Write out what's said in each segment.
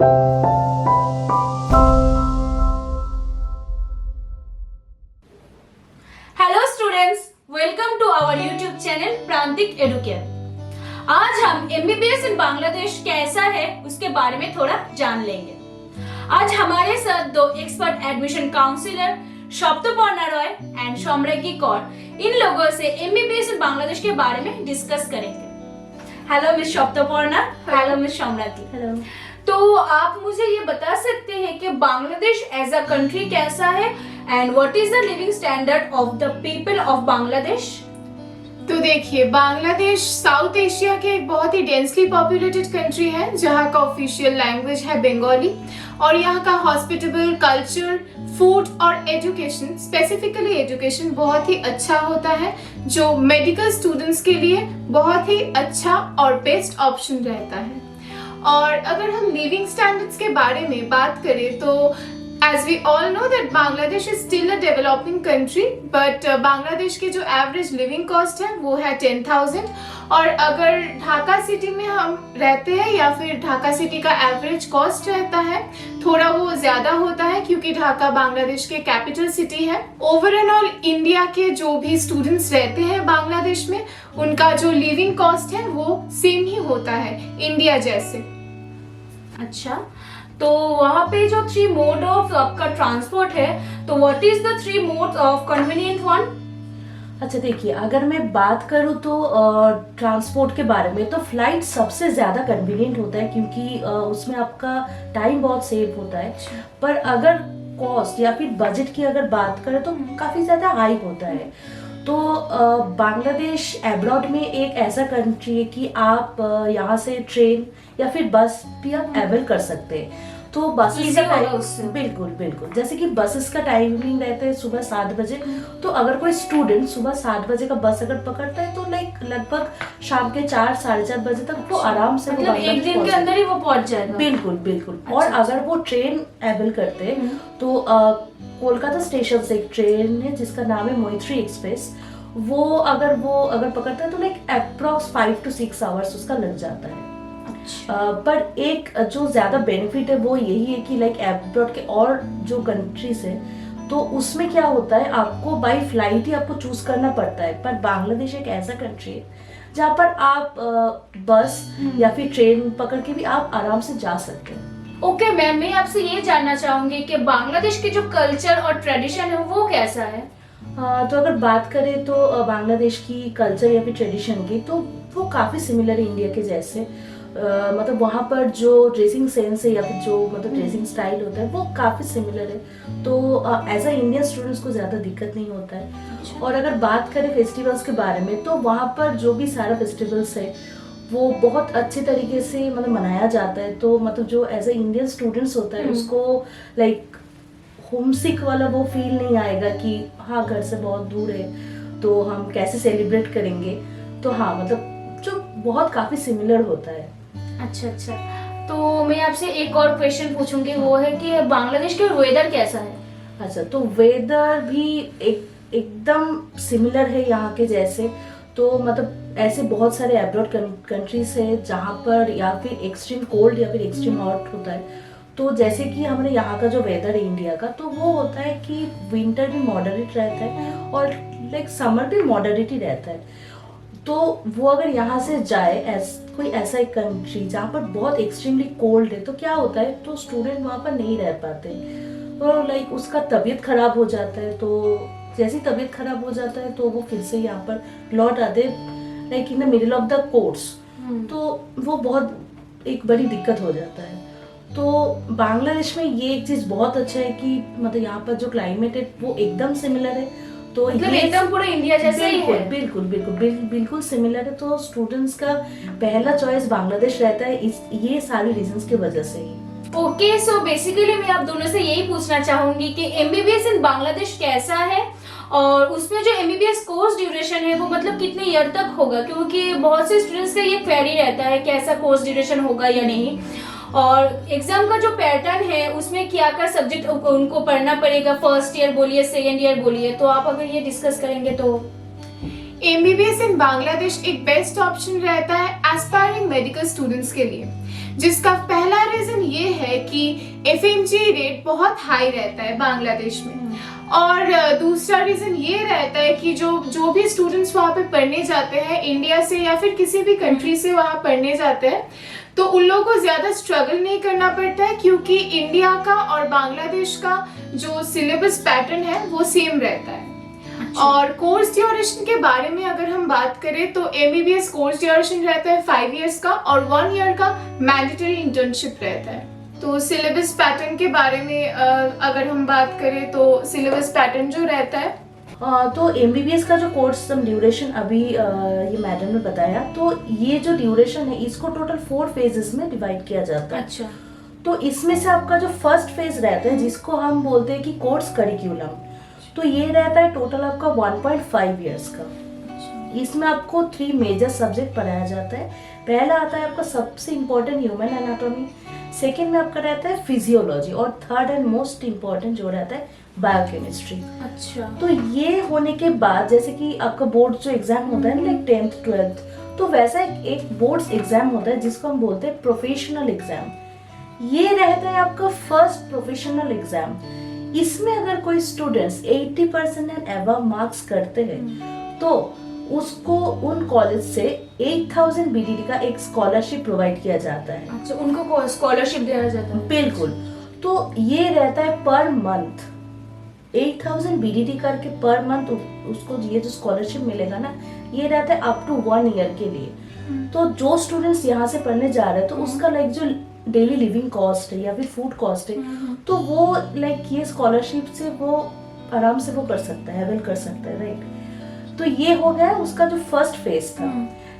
Hello students, welcome to our YouTube channel Prantik Educare. आज हम MBBS इन बांग्लादेश कैसा है उसके बारे में थोड़ा जान लेंगे। आज हमारे साथ दो expert admission counsellor Shabdaparna Roy and Samragyi Kaur इन लोगों से एमबीबीएस इन बांग्लादेश के बारे में डिस्कस करेंगे। Hello miss Shabdaparna, hello miss Samragyi. Hello. तो आप मुझे ये बता सकते हैं कि बांग्लादेश एज अ कंट्री कैसा है and what is the living standard of the people of Bangladesh? तो देखिए, बांग्लादेश साउथ एशिया के एक बहुत ही डेंसली पॉपुलेटेड कंट्री है, जहाँ का ऑफिशियल लैंग्वेज है बंगाली, और यहाँ का हॉस्पिटेबल कल्चर, फूड और एजुकेशन, स्पेसिफिकली एजुकेशन बहुत ही अच्छा होता है, जो मेडिकल स्टूडेंट्स के लिए बहुत ही अच्छा और बेस्ट ऑप्शन रहता है। और अगर हम लिविंग स्टैंडर्ड्स के बारे में बात करें तो as we all know that Bangladesh is still a developing country, but Bangladesh के जो एवरेज लिविंग कॉस्ट है वो है 10,000। और अगर ढाका सिटी में हम रहते हैं या फिर ढाका सिटी का एवरेज कॉस्ट रहता है, थोड़ा वो ज्यादा होता है क्योंकि ढाका बांग्लादेश के कैपिटल सिटी है। ओवरऑल इंडिया के जो भी स्टूडेंट्स रहते हैं बांग्लादेश में, उनका जो लिविंग कॉस्ट है वो सेम ही होता है इंडिया जैसे। अच्छा, तो वहाँ पे जो 3 मोड ऑफ आपका ट्रांसपोर्ट है, तो what is the 3 mode of convenient one? अच्छा देखिए, अगर मैं बात करूँ तो ट्रांसपोर्ट के बारे में, तो फ्लाइट सबसे ज़्यादा कन्वीनियंट होता है क्योंकि उसमें आपका टाइम बहुत सेव होता है। पर अगर कॉस्ट या फिर बजट की अगर बात करें तो काफ़ी ज़्यादा हाई होता है। तो बांग्लादेश एब्रॉड में एक ऐसा कंट्री है कि आप यहाँ से ट्रेन या फिर बस भी आप एवेल कर सकते हैं। तो बसेस का टाइम बिल्कुल जैसे कि बसेस का टाइमिंग रहता है सुबह 7 बजे। तो अगर कोई स्टूडेंट सुबह 7 बजे का बस अगर पकड़ता है तो लगभग शाम के 4 साढ़े 4 बजे तक वो आराम से मतलब एक दिन के अंदर ही वो पहुंच जाएगा। बिल्कुल। और अगर वो ट्रेन एवेल करते हैं तो कोलकाता स्टेशन से एक ट्रेन है जिसका नाम है मैत्री एक्सप्रेस। वो अगर पकड़ता है तो अप्रॉक्स 5 to 6 आवर्स उसका लग जाता है। पर एक जो ज्यादा बेनिफिट है वो यही है कि एब्रॉड के और जो कंट्रीज है तो उसमें क्या होता है, आपको बाय फ्लाइट ही आपको चूज करना पड़ता है। पर बांग्लादेश एक ऐसा कंट्री है जहाँ पर आप बस या फिर ट्रेन पकड़ के भी आप आराम से जा सकते हैं। ओके मैम, मैं आपसे ये जानना चाहूंगी कि बांग्लादेश के जो कल्चर और ट्रेडिशन है वो कैसा है? तो अगर बात करें तो बांग्लादेश की कल्चर या फिर ट्रेडिशन की, तो वो काफ़ी सिमिलर है इंडिया के जैसे। मतलब वहाँ पर जो ड्रेसिंग सेंस है या फिर जो मतलब ड्रेसिंग स्टाइल होता है वो काफ़ी सिमिलर है। तो एज अ इंडियन स्टूडेंट्स को ज़्यादा दिक्कत नहीं होता है। और अगर बात करें फेस्टिवल्स के बारे में, तो वहाँ पर जो भी सारा फेस्टिवल्स है वो बहुत अच्छे तरीके से मतलब मनाया जाता है। तो मतलब जो एज अ इंडियन स्टूडेंट्स होता है उसको होमसिक वाला वो फील नहीं आएगा कि हाँ घर से बहुत दूर है तो हम कैसे सेलिब्रेट करेंगे। तो हाँ मतलब जो बहुत काफ़ी सिमिलर होता है। अच्छा, तो मैं आपसे एक और क्वेश्चन पूछूंगी, वो है कि बांग्लादेश के वेदर कैसा है? अच्छा, तो वेदर भी एकदम सिमिलर है यहाँ के जैसे। तो मतलब ऐसे बहुत सारे एब्रॉड कंट्रीज है जहाँ पर या फिर एक्सट्रीम कोल्ड या फिर एक्सट्रीम हॉट होता है। तो जैसे कि हमारे यहाँ का जो वेदर है इंडिया का, तो वो होता है कि विंटर भी मॉडरेट रहता है और समर भी मॉडरेट ही रहता है। तो वो अगर यहाँ से जाए कोई ऐसा एक कंट्री जहाँ पर बहुत एक्सट्रीमली कोल्ड है, तो क्या होता है, तो स्टूडेंट वहाँ पर नहीं रह पाते, तो उसका तबीयत खराब हो जाता है। तो जैसी तबीयत खराब हो जाता है तो वो फिर से यहाँ पर लौट आते in the middle of the course. तो वो बहुत एक बड़ी दिक्कत हो जाता है। तो बांग्लादेश में ये एक चीज बहुत अच्छा है कि मतलब यहाँ पर जो क्लाइमेट है वो एकदम सिमिलर है। तो मतलब एकदम पूरा इंडिया जैसा ही है। बिल्कुल सिमिलर है। तो स्टूडेंट्स का पहला चॉइस बांग्लादेश रहता है ये सारी रीजंस की वजह से ही। ओके, सो बेसिकली मैं आप दोनों से यही पूछना चाहूंगी कि एमबीबीएस इन बांग्लादेश कैसा है और उसमें जो एमबीबीएस कोर्स ड्यूरेशन है वो मतलब कितने ईयर तक होगा, क्योंकि बहुत से स्टूडेंट्स का ये क्वेरी रहता है कि ऐसा कोर्स ड्यूरेशन होगा या नहीं। और एग्जाम का जो पैटर्न है उसमें क्या क्या सब्जेक्ट उनको पढ़ना पड़ेगा, फर्स्ट ईयर बोलिए सेकेंड ईयर बोलिए, तो आप अगर ये डिस्कस करेंगे तो। एमबीबीएस इन बांग्लादेश एक बेस्ट ऑप्शन रहता है एस्पायरिंग मेडिकल स्टूडेंट्स के लिए, जिसका पहला रीजन ये है कि FMG रेट बहुत हाई रहता है बांग्लादेश में। और दूसरा रीजन ये रहता है कि जो भी स्टूडेंट्स वहाँ पे पढ़ने जाते हैं इंडिया से या फिर किसी भी कंट्री से वहाँ पढ़ने जाते हैं, तो उन लोगों को ज्यादा स्ट्रगल नहीं करना पड़ता है, क्योंकि इंडिया का और बांग्लादेश का जो सिलेबस पैटर्न है वो सेम रहता है। और कोर्स ड्यूरेशन के बारे में अगर हम बात करें तो MBBS कोर्स ड्यूरेशन रहता है 5 इयर्स का और 1 ईयर का मैंडेटरी इंटर्नशिप रहता है। तो सिलेबस पैटर्न के बारे में अगर हम बात करें तो सिलेबस पैटर्न जो रहता है तो MBBS का जो कोर्स ड्यूरेशन अभी ये मैडम ने बताया, तो ये जो ड्यूरेशन है इसको टोटल 4 फेजेस में डिवाइड किया जाता है। अच्छा। तो इसमें से आपका जो फर्स्ट फेज रहता है जिसको हम बोलते हैं कि कोर्स करिकुलम, तो ये रहता है टोटल आपका 1.5 इयर्स का। इसमें आपको 3 मेजर सब्जेक्ट पढ़ाया जाता है। पहला आता है आपका सबसे इम्पोर्टेंट ह्यूमन एनाटॉमी, सेकेंड में आपका रहता है फिजियोलॉजी और थर्ड एंड मोस्ट इम्पोर्टेंट जो रहता है बायोकेमिस्ट्री। अच्छा। तो ये होने के बाद जैसे कि आपका बोर्ड जो एग्जाम होता है लाइक 10th 12th, तो वैसा एक बोर्ड्स एग्जाम होता है जिसको हम बोलते हैं प्रोफेशनल एग्जाम। ये रहता है आपका फर्स्ट प्रोफेशनल एग्जाम। इसमें अगर कोई स्टूडेंट्स 80% एंड अबव मार्क्स करते हैं तो उसको उन कॉलेज से 8000 BDT का एक स्कॉलरशिप प्रोवाइड किया जाता है। अच्छा, उनको स्कॉलरशिप दिया जाता है। बिल्कुल। तो ये रहता है पर मंथ 8000 BDT करके पर मंथ उसको ये जो स्कॉलरशिप मिलेगा ना, ये रहता है अप टू 1 ईयर के लिए। तो जो स्टूडेंट्स यहाँ से पढ़ने जा रहे हैं तो उसका लाइक जो डेली लिविंग कॉस्ट है या फिर फूड कॉस्ट है, तो वो लाइक ये स्कॉलरशिप से वो आराम से वो कर सकता है, अवेल कर सकता है, राइट। तो ये हो गया उसका जो फर्स्ट फेज था।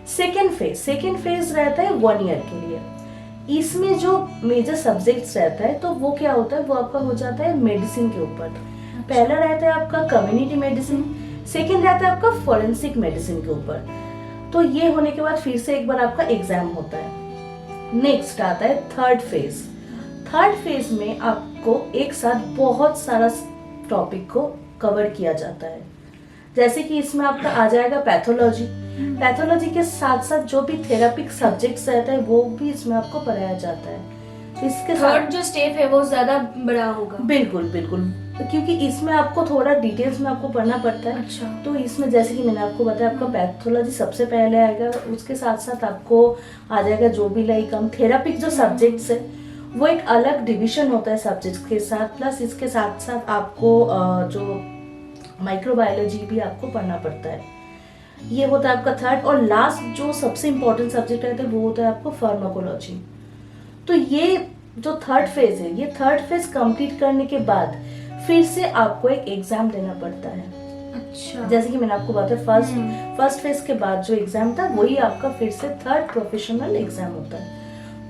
सेकेंड फेज रहता है 1 ईयर के लिए। इसमें जो मेजर सब्जेक्ट्स रहता है तो वो क्या होता है, वो आपका हो जाता है मेडिसिन के ऊपर। पहला रहता है आपका कम्युनिटी मेडिसिन, सेकेंड रहता है आपका फॉरेंसिक मेडिसिन के ऊपर। तो ये होने के बाद फिर से एक बार आपका एग्जाम होता है। नेक्स्ट आता है थर्ड फेज में आपको एक साथ बहुत सारा टॉपिक को कवर किया जाता है। जैसे कि इसमें आपका आ जाएगा पैथोलॉजी के साथ साथ जो भी थेरापिक सब्जेक्ट्स रहता है वो भी इसमें आपको पढ़ाया जाता है। इसके थर्ड जो स्टेप है वो ज्यादा बड़ा होगा। बिल्कुल, क्योंकि इसमें आपको थोड़ा डिटेल्स में आपको पढ़ना पड़ता है। अच्छा। तो इसमें जैसे कि मैंने आपको बताया आपका पैथोलॉजी सबसे पहले आएगा, उसके साथ साथ आपको आ जाएगा जो भी लाइक हम थेरापिक जो सब्जेक्ट्स है वो एक अलग डिविजन होता है सब्जेक्ट्स के साथ, प्लस इसके साथ साथ आपको जो माइक्रोबायोलॉजी भी आपको पढ़ना पड़ता है। ये होता है आपका थर्ड। और लास्ट जो सबसे इम्पोर्टेंट सब्जेक्ट रहता है वो होता है आपको फार्माकोलॉजी। तो ये जो थर्ड फेज है, ये थर्ड फेज कंप्लीट करने के बाद फिर से आपको एक एग्जाम देना पड़ता है। अच्छा। जैसे कि मैंने आपको बताया फर्स्ट फेज के बाद जो एग्जाम था वही आपका फिर से थर्ड प्रोफेशनल एग्जाम होता है।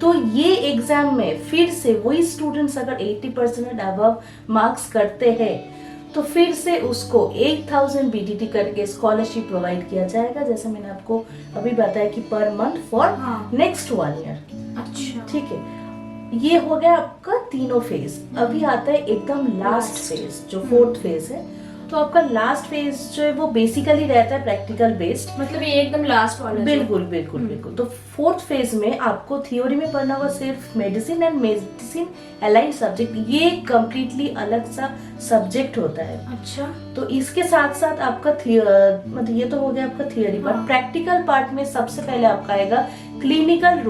तो ये एग्जाम में फिर से वही स्टूडेंट्स अगर 80% अबव मार्क्स करते हैं तो फिर से उसको 8000 BDT करके स्कॉलरशिप प्रोवाइड किया जाएगा, जैसे मैंने आपको अभी बताया कि per month for next 1 year. अच्छा। ठीक है, ये हो गया आपका तीनों फेज। अभी आता है एकदम लास्ट फेज जो फोर्थ फेज है। तो आपका लास्ट फेज जो है वो बेसिकली रहता है प्रैक्टिकल बेस्ड, मतलब ये एकदम लास्ट वाला। बिल्कुल। तो फोर्थ फेज में आपको थियोरी में पढ़ना होगा सिर्फ medicine and medicine allied subject, ये कम्प्लीटली अलग सा सब्जेक्ट होता है। अच्छा। तो इसके साथ साथ आपका मतलब ये तो हो गया आपका थियोरी पार्ट। प्रैक्टिकल पार्ट में सबसे पहले आपका आएगा क्लिनिकल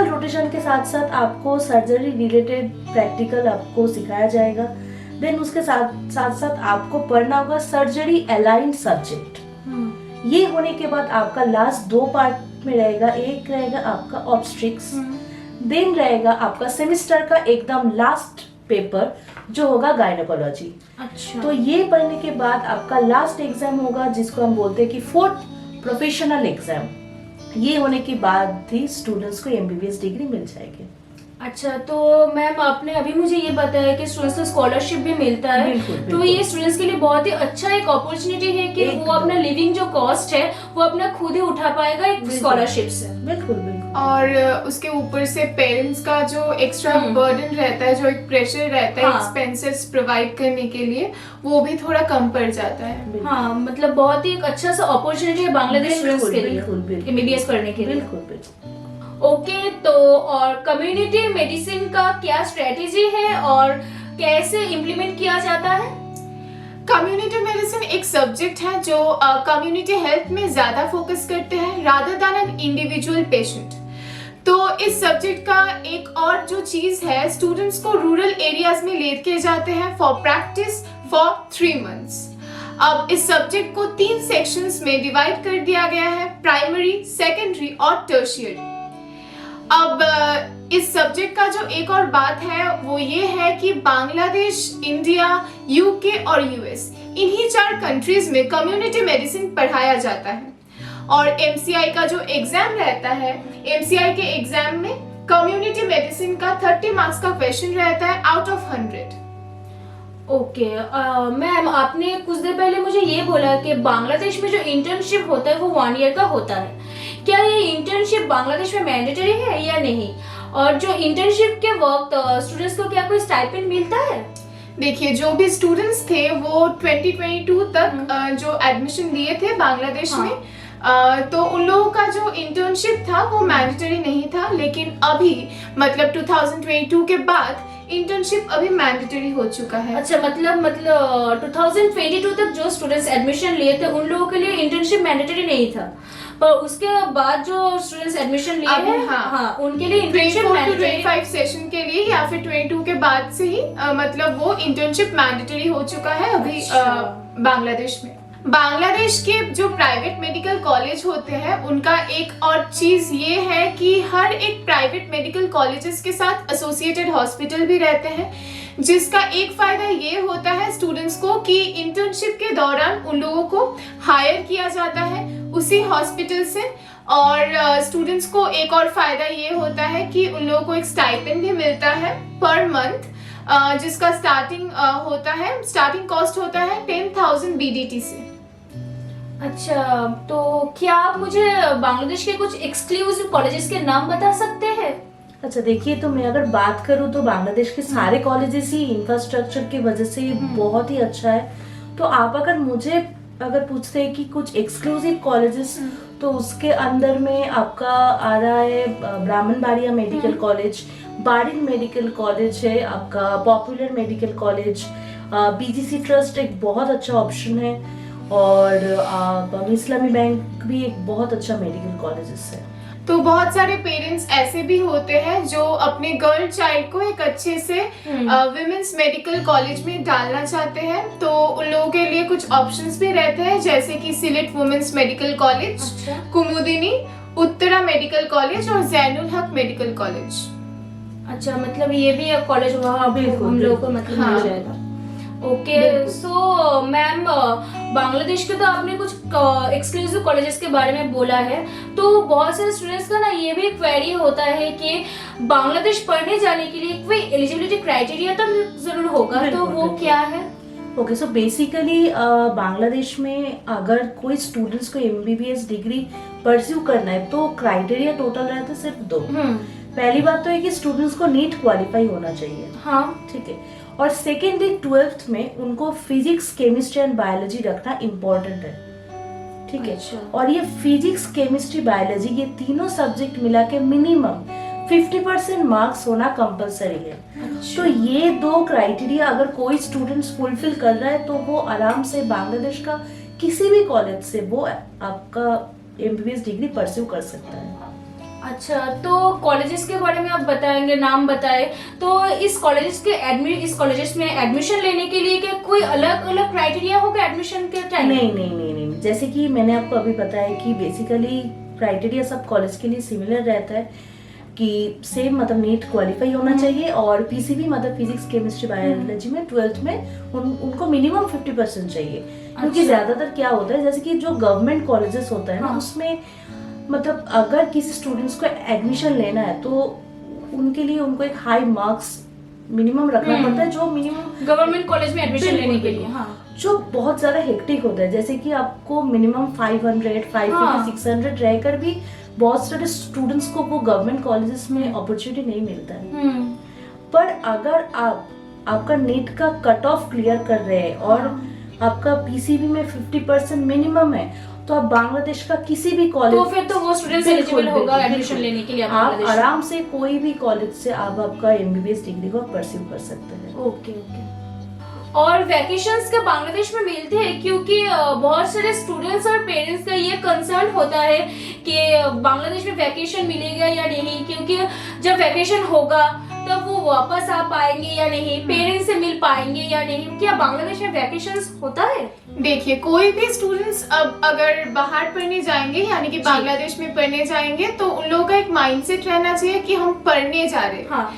रोटेशन के साथ साथ आपको सर्जरी रिलेटेड प्रैक्टिकल आपको सिखाया जाएगा। देन उसके साथ आपको पढ़ना होगा सर्जरी अलाइंड सब्जेक्ट। ये होने के बाद आपका लास्ट 2 पार्ट में रहेगा, एक रहेगा आपका ऑब्स्ट्रिक्स, देन रहेगा आपका सेमेस्टर का एकदम लास्ट पेपर जो होगा गायनेकोलॉजी। अच्छा। तो ये पढ़ने के बाद आपका लास्ट एग्जाम होगा जिसको हम बोलते हैं कि फोर्थ प्रोफेशनल एग्जाम। ये होने के बाद ही स्टूडेंट्स को MBBS डिग्री मिल जाएगी। अच्छा, तो मैम आपने अभी मुझे ये बताया कि स्टूडेंट्स को स्कॉलरशिप भी मिलता है। बिल्कुल। तो ये स्टूडेंट्स के लिए बहुत ही अच्छा एक अपॉर्चुनिटी है कि वो अपना लिविंग जो कॉस्ट है वो अपना खुद ही उठा पाएगा एक स्कॉलरशिप से। बिल्कुल। और उसके ऊपर से पेरेंट्स का जो एक्स्ट्रा बर्डन रहता है, जो एक प्रेशर रहता है एक्सपेंसेस प्रोवाइड करने के लिए, वो भी थोड़ा कम पड़ जाता है। हाँ, मतलब बहुत ही एक अच्छा सा अपॉर्चुनिटी है बांग्लादेश स्टूडेंट्स के लिए MBBS पढ़ने के लिए। बिल्कुल। ओके, तो और कम्युनिटी मेडिसिन का क्या स्ट्रेटेजी है और कैसे इम्प्लीमेंट किया जाता है? कम्युनिटी मेडिसिन एक सब्जेक्ट है जो कम्युनिटी हेल्थ में ज्यादा फोकस करते हैं rather than an individual patient. तो इस सब्जेक्ट का एक और जो चीज है, स्टूडेंट्स को रूरल एरियाज में लेके जाते हैं फॉर प्रैक्टिस फॉर 3 months। अब इस सब्जेक्ट को 3 सेक्शंस में डिवाइड कर दिया गया है, प्राइमरी, सेकेंडरी और टर्शियरी। अब इस सब्जेक्ट का जो एक और बात है वो ये है कि बांग्लादेश, इंडिया, यूके और यूएस, इन्हीं 4 कंट्रीज में कम्युनिटी मेडिसिन पढ़ाया जाता है। और एमसीआई का जो एग्जाम रहता है, एमसीआई के एग्जाम में कम्युनिटी मेडिसिन का 30 मार्क्स का क्वेश्चन रहता है आउट ऑफ 100। ओके मैम, आपने कुछ देर पहले मुझे ये बोला कि बांग्लादेश में जो इंटर्नशिप होता है वो 1 year का होता है। क्या ये इंटर्नशिप बांग्लादेश में मैंडेटरी है या नहीं? और जो इंटर्नशिप के वक्त स्टूडेंट्स को क्या कोई स्टाइपेंड मिलता है? देखिए, जो भी स्टूडेंट्स थे वो 2022 तक जो एडमिशन लिए थे बांग्लादेश में, तो उन लोगों का जो इंटर्नशिप था वो मैंडेटरी नहीं था, लेकिन अभी मतलब 2022 के बाद इंटर्नशिप अभी मैंडेटरी हो चुका है। अच्छा, मतलब 2022 तक जो स्टूडेंट्स एडमिशन लिए थे उन लोगों के लिए इंटर्नशिप मैंडेटरी नहीं था, पर उसके बाद जो स्टूडेंट्स एडमिशन लिए हैं, हाँ, उनके लिए इंटर्नशिप 25 सेशन के लिए या फिर 22 के बाद से ही मतलब वो इंटर्नशिप मैंडेटरी हो चुका है अभी बांग्लादेश में। बांग्लादेश के जो प्राइवेट मेडिकल कॉलेज होते हैं उनका एक और चीज ये है कि हर एक प्राइवेट मेडिकल कॉलेजेस के साथ एसोसिएटेड हॉस्पिटल भी रहते हैं, जिसका एक फायदा ये होता है स्टूडेंट्स को कि इंटर्नशिप के दौरान उन लोगों को हायर किया जाता है उसी हॉस्पिटल से। और स्टूडेंट्स को एक और फायदा ये होता है कि उन लोगों को एक स्टाइपेंड भी मिलता है पर मंथ, जिसका स्टार्टिंग कॉस्ट होता है 10,000 BDT से। अच्छा, तो क्या आप मुझे बांग्लादेश के कुछ एक्सक्लूसिव कॉलेजेस के नाम बता सकते हैं? अच्छा देखिए, तो मैं अगर बात करूँ तो बांग्लादेश के सारे कॉलेजेस ही इंफ्रास्ट्रक्चर की वजह से बहुत ही अच्छा है। तो आप अगर मुझे पूछते हैं कि कुछ एक्सक्लूसिव कॉलेजेस, तो उसके अंदर में आपका आ रहा है Brahmanbaria medical college, Barin medical college है, आपका popular medical college, BGC trust एक बहुत अच्छा ऑप्शन है, और इस्लामी बैंक भी एक बहुत अच्छा मेडिकल कॉलेजेस है। तो बहुत सारे पेरेंट्स ऐसे भी होते हैं जो अपने गर्ल चाइल्ड को एक अच्छे से विमेंस मेडिकल कॉलेज में डालना चाहते हैं, तो उन लोगों के लिए कुछ ऑप्शंस भी रहते हैं, जैसे कि सिलेट वुमेन्स मेडिकल कॉलेज, कुमुदिनी, उत्तरा मेडिकल कॉलेज और जैनुल हक मेडिकल कॉलेज। अच्छा, मतलब ये भी एक कॉलेज वहाँ हम लोगों को मतलब मिल जाएगा। ओके, सो मैम, बांग्लादेश के तो आपने कुछ एक्सक्लूसिव कॉलेजेस के बारे में बोला है, तो बहुत सारे स्टूडेंट्स का ना ये भी क्वेरी होता है कि बांग्लादेश पढ़ने जाने के लिए कोई एलिजिबिलिटी क्राइटेरिया तो जरूर होगा, तो वो क्या है? ओके, सो बेसिकली बांग्लादेश में अगर कोई स्टूडेंट्स को MBBS डिग्री परस्यू करना है तो क्राइटेरिया टोटल रहता है सिर्फ 2। पहली बात तो है कि स्टूडेंट्स को नीट क्वालिफाई होना चाहिए, हाँ ठीक है, और सेकेंडली 12th में उनको फिजिक्स, केमिस्ट्री एंड बायोलॉजी रखना इम्पोर्टेंट है, ठीक है। अच्छा। और ये फिजिक्स, केमिस्ट्री, बायोलॉजी ये तीनों सब्जेक्ट मिला के मिनिमम 50% मार्क्स होना कंपलसरी है। अच्छा। तो ये 2 क्राइटेरिया अगर कोई स्टूडेंट्स फुलफिल कर रहा है तो वो आराम से बांग्लादेश का किसी भी कॉलेज से वो आपका MBBS डिग्री परस्यू कर सकता है। अच्छा, तो कॉलेजेस के बारे में आप बताएंगे, नाम बताए, तो इस कॉलेजेस में एडमिशन लेने के लिए क्या कोई अलग अलग क्राइटेरिया होगा एडमिशन के टाइम? नहीं, जैसे कि मैंने आपको अभी बताया कि बेसिकली क्राइटेरिया सब कॉलेज के लिए सिमिलर रहता है कि सेम, मतलब नीट क्वालिफाई होना चाहिए, और PCB मतलब फिजिक्स, केमिस्ट्री, बायोलॉजी में 12th में उनको मिनिमम 50% चाहिए। क्योंकि ज्यादातर क्या होता है, जैसे कि जो गवर्नमेंट कॉलेजेस होता है ना, उसमें मतलब अगर किसी स्टूडेंट्स को एडमिशन लेना है तो उनके लिए उनको एक हाई मार्क्स मिनिमम रखना पड़ता है, जो मिनिमम गवर्नमेंट कॉलेज में एडमिशन लेने के लिए, हाँ, जो बहुत ज्यादा हेक्टिक होता है। जैसे कि आपको मिनिमम 500, 550, 600 रहकर भी बहुत सारे स्टूडेंट्स को वो गवर्नमेंट कॉलेजेस में अपॉर्चुनिटी नहीं मिलता है। पर अगर आपका नीट का कट ऑफ क्लियर कर रहे हैं और आपका PCB में 50% मिनिमम है तो आप बांग्लादेश का किसी भी कॉलेज, तो फिर तो वो स्टूडेंट एलिजिबल होगा एडमिशन लेने के लिए आप बांग्लादेश में। आराम से कोई भी कॉलेज से आप आपका एमबीबीएस डिग्री को परस्यू कर सकते हैं। Okay okay. और वैकेशंस का बांग्लादेश में मिलते हैं, क्योंकि बहुत सारे स्टूडेंट्स और पेरेंट्स का ये कंसर्न होता है कि बांग्लादेश में वैकेशन मिलेगा या नहीं, क्योंकि जब वैकेशन होगा तब वो वापस आ पाएंगे या नहीं, पेरेंट्स से मिल पाएंगे या नहीं। क्या बांग्लादेश में वैकेशंस होता है? देखिए, कोई भी स्टूडेंट्स अब अगर बाहर पढ़ने जाएंगे यानी कि बांग्लादेश में पढ़ने जाएंगे तो उन लोगों का एक माइंडसेट रहना चाहिए कि हम पढ़ने जा रहे हैं। हाँ।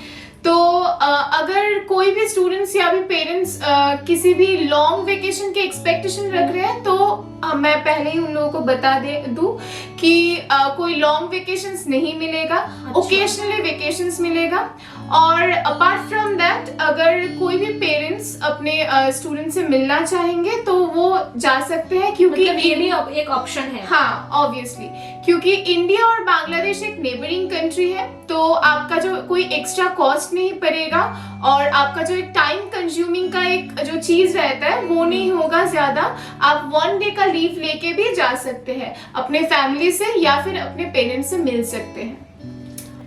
तो अगर कोई भी स्टूडेंट्स या भी पेरेंट्स किसी भी लॉन्ग वेकेशन के एक्सपेक्टेशन रख रहे हैं तो मैं पहले ही उन लोगों को बता दे दूं कि कोई लॉन्ग वेकेशंस नहीं मिलेगा, ओकेजनली वेकेशंस मिलेगा। और अपार्ट फ्रॉम दैट अगर कोई भी पेरेंट्स अपने स्टूडेंट से मिलना चाहेंगे तो वो जा सकते हैं, क्योंकि मतलब ये भी एक ऑप्शन है। हाँ, ऑब्वियसली, क्योंकि इंडिया और बांग्लादेश एक नेबरिंग कंट्री है तो आपका जो कोई एक्स्ट्रा कॉस्ट नहीं पड़ेगा और आपका जो एक टाइम कंज्यूमिंग का एक जो चीज रहता है वो नहीं होगा ज्यादा। आप 1 डे का लीव लेके भी जा सकते हैं, अपने फैमिली से या फिर अपने पेरेंट्स से मिल सकते हैं।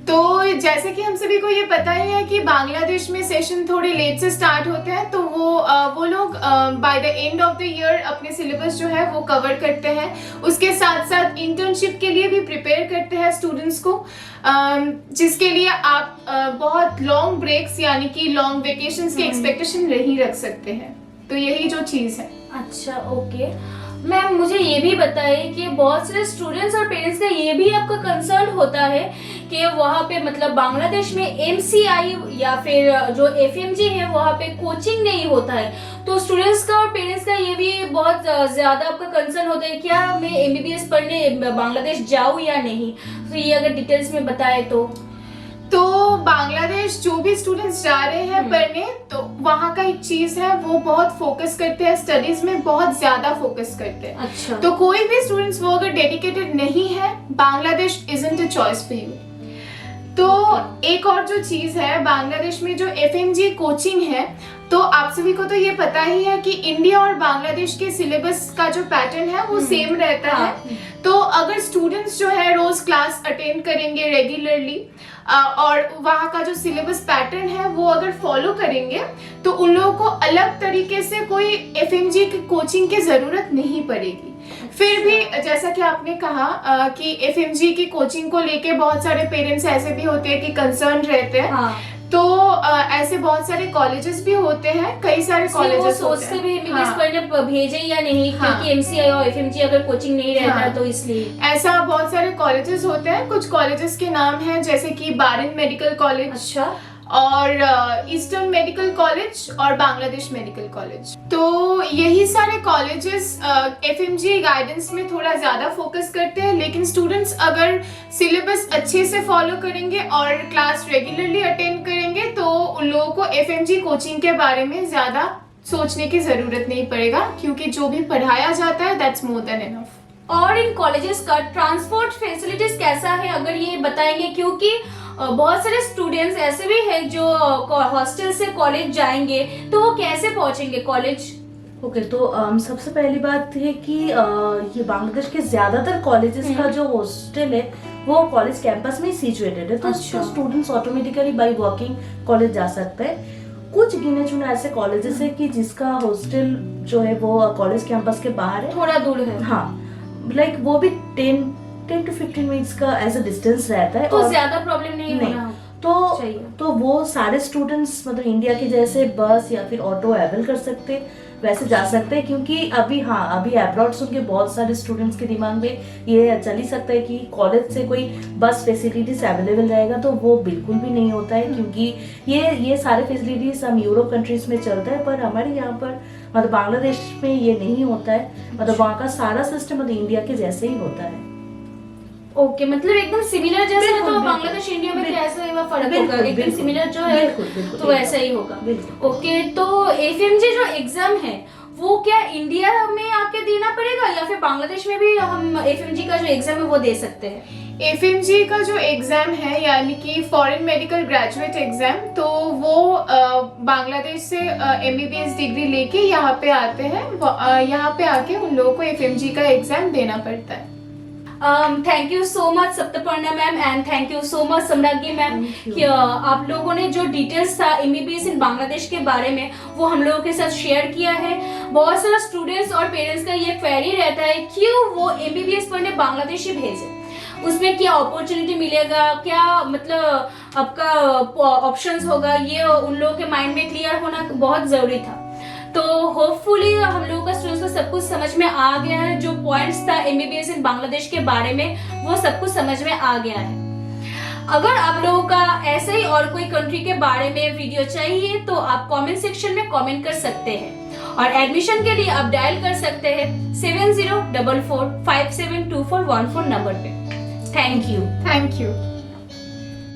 तो जैसे कि हम सभी को ये पता ही है कि बांग्लादेश में सेशन थोड़े लेट से स्टार्ट होते हैं, तो वो लोग by the end of the year अपने सिलेबस जो है वो कवर करते हैं। उसके साथ साथ इंटर्नशिप के लिए भी प्रिपेयर करते हैं स्टूडेंट्स को, जिसके लिए आप बहुत लॉन्ग ब्रेक्स यानी कि लॉन्ग वेकेशंस के एक्सपेक्टेशन नहीं रख सकते हैं। तो यही जो चीज़ है। अच्छा, ओके मैम, मुझे ये भी बताइए कि बहुत सारे स्टूडेंट्स और पेरेंट्स का ये भी आपका कंसर्न होता है कि वहाँ पे मतलब बांग्लादेश में एमसीआई या फिर जो एफएमजी है वहाँ पे कोचिंग नहीं होता है। तो स्टूडेंट्स का और पेरेंट्स का ये भी बहुत ज्यादा आपका कंसर्न होता है, क्या मैं एमबीबीएस पढ़ने बांग्लादेश जाऊँ या नहीं? तो ये अगर डिटेल्स में बताए तो बांग्लादेश जो भी स्टूडेंट्स जा रहे हैं पढ़ने, तो वहाँ का एक चीज है वो बहुत फोकस करते हैं, स्टडीज में बहुत ज्यादा फोकस करते हैं। अच्छा। तो कोई भी स्टूडेंट्स वो अगर डेडिकेटेड नहीं है, Bangladesh isn't a choice for you. तो एक और जो चीज है, बांग्लादेश में जो एफएमजी कोचिंग है, तो आप सभी को तो ये पता ही है कि इंडिया और बांग्लादेश के सिलेबस का जो पैटर्न है वो सेम रहता है। तो अगर स्टूडेंट्स जो है रोज क्लास अटेंड करेंगे रेगुलरली और वहाँ का जो सिलेबस पैटर्न है वो अगर फॉलो करेंगे तो उन लोगों को अलग तरीके से कोई एफएमजी की कोचिंग की जरूरत नहीं पड़ेगी। फिर भी जैसा कि आपने कहा कि एफएमजी की कोचिंग को लेके बहुत सारे पेरेंट्स ऐसे भी होते हैं कि कंसर्न रहते हैं। हाँ। तो ऐसे बहुत सारे कॉलेजेस भी होते हैं, कई सारे कॉलेजेस सोचते भी एमबीबीएस पढ़ने भेजे या नहीं, क्योंकि एमसीआई और एफएमजी अगर कोचिंग नहीं रहता है तो इसलिए ऐसा बहुत सारे कॉलेजेस होते हैं। कुछ कॉलेजेस के नाम हैं जैसे कि बारिन मेडिकल कॉलेज, अच्छा, और ईस्टर्न मेडिकल कॉलेज और बांग्लादेश मेडिकल कॉलेज। तो यही सारे कॉलेजेस एफएमजी गाइडेंस में थोड़ा ज्यादा फोकस करते हैं, लेकिन स्टूडेंट्स अगर सिलेबस अच्छे से फॉलो करेंगे और क्लास रेगुलरली अटेंड करेंगे तो उन लोगों को एफएमजी कोचिंग के बारे में ज्यादा सोचने की जरूरत नहीं पड़ेगा, क्योंकि जो भी पढ़ाया जाता है दैट्स मोर देन इनफ। और इन कॉलेजेस का ट्रांसपोर्ट फैसिलिटीज कैसा है अगर ये बताएंगे, क्योंकि बहुत सारे स्टूडेंट्स ऐसे भी हैं जो हॉस्टल से कॉलेज जाएंगे, तो वो कैसे पहुंचेंगे कॉलेज? ओके, तो सबसे पहली बात है कि ये बांग्लादेश के ज्यादातर कॉलेजेस का जो हॉस्टल है वो कॉलेज कैंपस में ही सिचुएटेड है। तो students automatically by walking college जा सकते हैं। कुछ गिने चुने ऐसे कॉलेजेस है कि जिसका हॉस्टल जो है वो कॉलेज कैंपस के बाहर है, थोड़ा दूर है। हाँ, लाइक वो भी 10 to 15 मिनट्स का एज अ डिस्टेंस रहता है। तो ज्यादा प्रॉब्लम नहीं होना तो वो सारे स्टूडेंट्स मतलब इंडिया के जैसे बस या फिर ऑटो अवेल कर सकते, वैसे जा सकते हैं। क्योंकि अभी अब्रॉड सुन के बहुत सारे स्टूडेंट्स के दिमाग में ये चल ही सकता है कि कॉलेज से कोई बस फैसिलिटीज अवेलेबल रहेगा, तो वो बिल्कुल भी नहीं होता है। क्योंकि ये सारे फैसिलिटीज हम यूरोप कंट्रीज में चलता है, पर हमारे यहाँ पर मतलब बांग्लादेश में ये नहीं होता है। मतलब वहाँ का सारा सिस्टम मतलब इंडिया के जैसे ही होता है। ओके, मतलब एकदम सिमिलर जैसे है। तो बांग्लादेश इंडिया में कैसा है फर्क होगा? एकदम सिमिलर जो है तो वैसा ही होगा। ओके, तो एफएमजी जो एग्जाम है वो क्या इंडिया में आके देना पड़ेगा या फिर बांग्लादेश में भी हम एफएमजी का जो एग्जाम है वो दे सकते हैं? एफएमजी का जो एग्जाम है यानी कि फॉरेन मेडिकल ग्रेजुएट एग्जाम, तो वो बांग्लादेश से एमबीबीएस डिग्री लेके यहाँ पे आते हैं। यहाँ पे आके उन लोगों को एफएमजी का एग्जाम देना पड़ता है। Thank you so much Saptaparna ma'am and thank you so much Samragyi ma'am कि आप लोगों ने जो डिटेल्स था एमबीबीएस इन बांग्लादेश के बारे में वो हम लोगों के साथ शेयर किया है। बहुत सारा स्टूडेंट्स और पेरेंट्स का ये क्वेरी रहता है क्यों वो एमबीबीएस पढ़ने बांग्लादेश ही भेजे, उसमें क्या अपॉर्चुनिटी मिलेगा, क्या मतलब आपका ऑप्शंस होगा, ये उन लोगों के माइंड में क्लियर होना बहुत जरूरी था। तो होपफुली हम लोगों का स्टूडेंट्स को सब कुछ समझ में आ गया है। जो पॉइंट्स था एमबीबीएस इन बांग्लादेश के बारे में वो सब कुछ समझ में आ गया है। अगर आप लोगों का ऐसे ही और कोई कंट्री के बारे में वीडियो चाहिए तो आप कमेंट सेक्शन में कमेंट कर सकते हैं और एडमिशन के लिए आप डायल कर सकते हैं 7044572414 नंबर पे। Thank you.